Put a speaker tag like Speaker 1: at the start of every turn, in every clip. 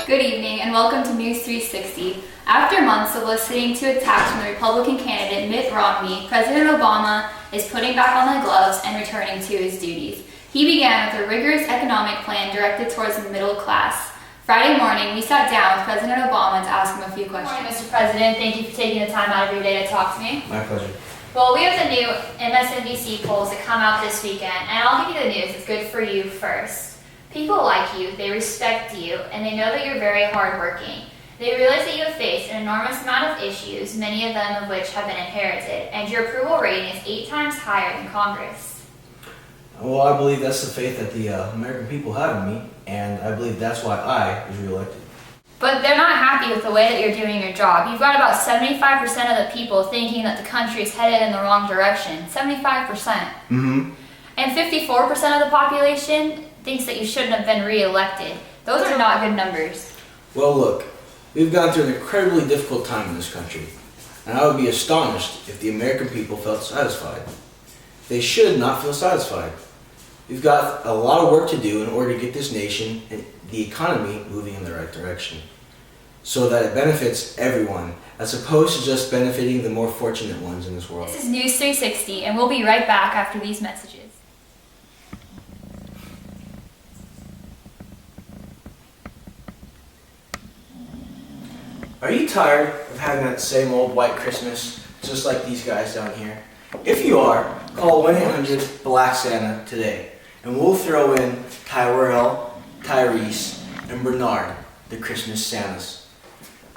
Speaker 1: Good evening and welcome to News 360. After months of listening to attacks from the Republican candidate Mitt Romney, President Obama is putting back on the gloves and returning to his duties. He began with a rigorous economic plan directed towards the middle class. Friday morning, we sat down with President Obama to ask him a few questions. Good morning, Mr. President. Thank you for taking the time out of your day to talk to me.
Speaker 2: My pleasure.
Speaker 1: Well, we have the new MSNBC polls that come out this weekend, and I'll give you the news. It's good for you first. People like you, they respect you, and they know that you're very hardworking. They realize that you have faced an enormous amount of issues, many of them of which have been inherited, and your approval rating is 8 times higher than Congress.
Speaker 2: Well, I believe that's the faith that the American people have in me, and I believe that's why I was reelected.
Speaker 1: But they're not happy with the way that you're doing your job. You've got about 75% of the people thinking that the country is headed in the wrong direction. 75%.
Speaker 2: Mm-hmm.
Speaker 1: And 54% of the population thinks that you shouldn't have been re-elected. Those are not good numbers.
Speaker 2: Well, look, we've gone through an incredibly difficult time in this country, and I would be astonished if the American people felt satisfied. They should not feel satisfied. We've got a lot of work to do in order to get this nation and the economy moving in the right direction, so that it benefits everyone, as opposed to just benefiting the more fortunate ones in this world.
Speaker 1: This is News 360, and we'll be right back after these messages.
Speaker 2: Are you tired of having that same old white Christmas, just like these guys down here? If you are, call 1-800-BLACK-SANTA today, and we'll throw in Tyrell, Tyrese, and Bernard, the Christmas Santas.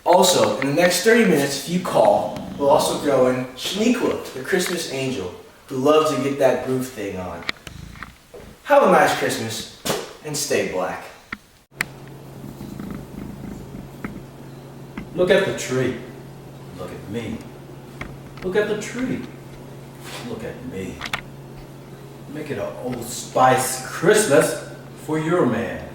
Speaker 2: Also, in the next 30 minutes, if you call, we'll also throw in Shaniqua, the Christmas Angel, who loves to get that groove thing on. Have a nice Christmas, and stay black.
Speaker 3: Look at the tree. Look at me. Look at the tree. Look at me. Make it an Old Spice Christmas for your man.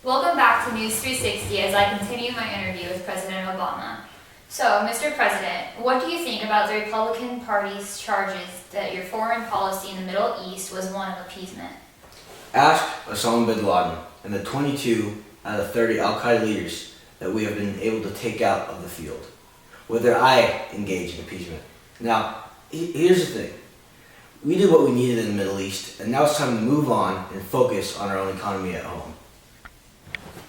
Speaker 1: Welcome back to News 360 as I continue my interview with President Obama. So, Mr. President, what do you think about the Republican Party's charges that your foreign policy in the Middle East was one of appeasement?
Speaker 2: Ask Osama bin Laden and the 22 out of 30 Al-Qaeda leaders that we have been able to take out of the field, whether I engage in appeasement. Now, here's the thing. We did what we needed in the Middle East, and now it's time to move on and focus on our own economy at home.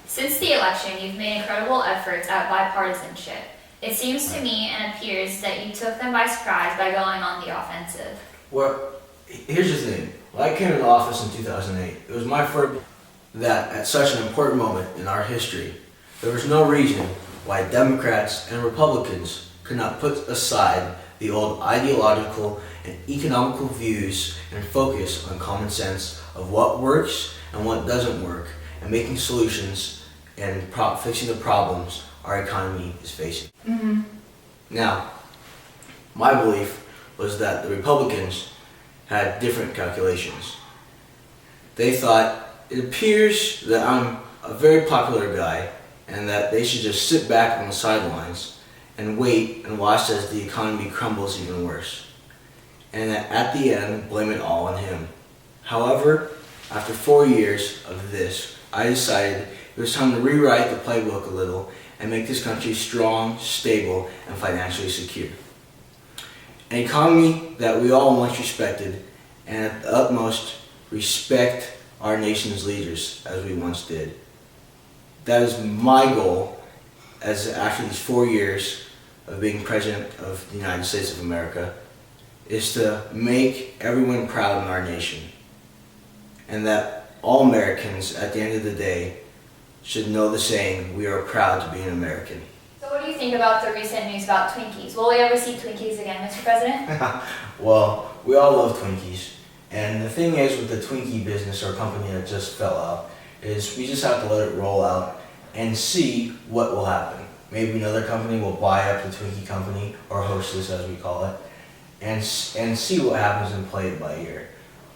Speaker 1: Since the election, you've made incredible efforts at bipartisanship. It seems to me and appears that you took them by surprise by going on the offensive.
Speaker 2: Well, here's the thing. When I came into office in 2008, it was my first that at such an important moment in our history, there was no reason why Democrats and Republicans could not put aside the old ideological and economical views and focus on common sense of what works and what doesn't work, and making solutions and fixing the problems our economy is facing.
Speaker 1: Mm-hmm.
Speaker 2: Now, my belief was that the Republicans had different calculations. They thought, it appears that I'm a very popular guy and that they should just sit back on the sidelines and wait and watch as the economy crumbles even worse. And that at the end, blame it all on him. However, after 4 years of this, I decided it was time to rewrite the playbook a little and make this country strong, stable, and financially secure. An economy that we all once respected, and at the utmost respect our nation's leaders as we once did. That is my goal as after these 4 years of being President of the United States of America, is to make everyone proud in our nation, and that all Americans at the end of the day should know the saying, we are proud to be an American.
Speaker 1: So what do you think about the recent news about Twinkies? Will we ever see Twinkies again, Mr. President?
Speaker 2: Well, we all love Twinkies. And the thing is with the Twinkie business or company that just fell out, is we just have to let it roll out and see what will happen. Maybe another company will buy up the Twinkie company, or Hostess as we call it, and see what happens and play it by ear.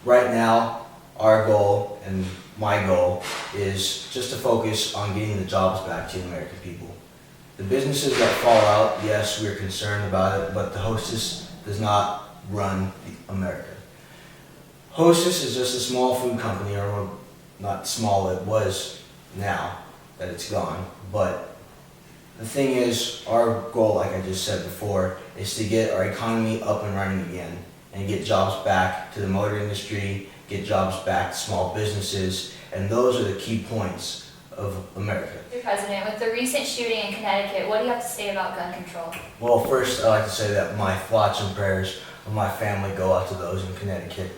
Speaker 2: Right now, our goal and my goal is just to focus on getting the jobs back to the American people. The businesses that fall out, yes, we're concerned about it, but the Hostess does not run America. Hostess is just a small food company, or not small it was now that it's gone. But the thing is, our goal, like I just said before, is to get our economy up and running again and get jobs back to the motor industry, get jobs back to small businesses, and those are the key points of America.
Speaker 1: Mr. President, with the recent shooting in Connecticut, what do you have to say about gun control?
Speaker 2: Well, first I'd like to say that my thoughts and prayers of my family go out to those in Connecticut,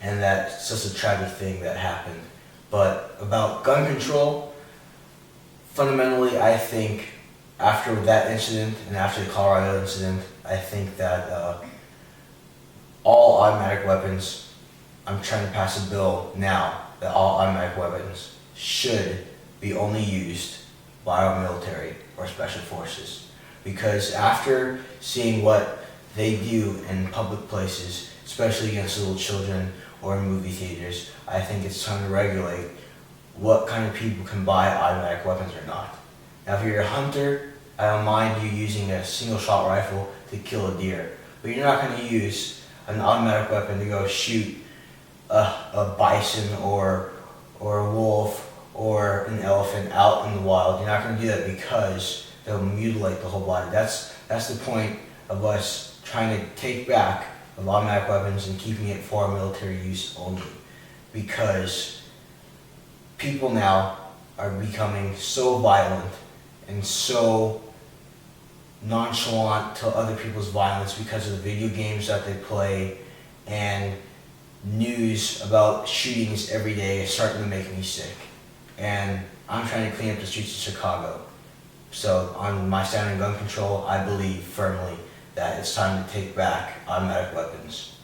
Speaker 2: and that's just a tragic thing that happened. But about gun control, fundamentally I think after that incident and after the Colorado incident, I think that all automatic weapons, I'm trying to pass a bill now that all automatic weapons should be only used by our military or special forces. Because after seeing what they do in public places, especially against little children or in movie theaters, I think it's time to regulate what kind of people can buy automatic weapons or not. Now, if you're a hunter, I don't mind you using a single shot rifle to kill a deer, but you're not going to use an automatic weapon to go shoot a bison or a wolf or an elephant out in the wild. You're not going to do that because they'll mutilate the whole body. That's the point of us trying to take back the automatic weapons and keeping it for military use only. Because people now are becoming so violent and so nonchalant to other people's violence because of the video games that they play, and news about shootings every day is starting to make me sick. And I'm trying to clean up the streets of Chicago. So on my stand on gun control, I believe firmly that it's time to take back automatic weapons.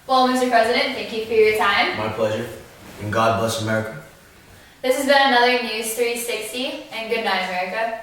Speaker 1: Well, Mr. President, thank you for your time.
Speaker 2: My pleasure. And God bless America.
Speaker 1: This has been another News 360, and good night, America.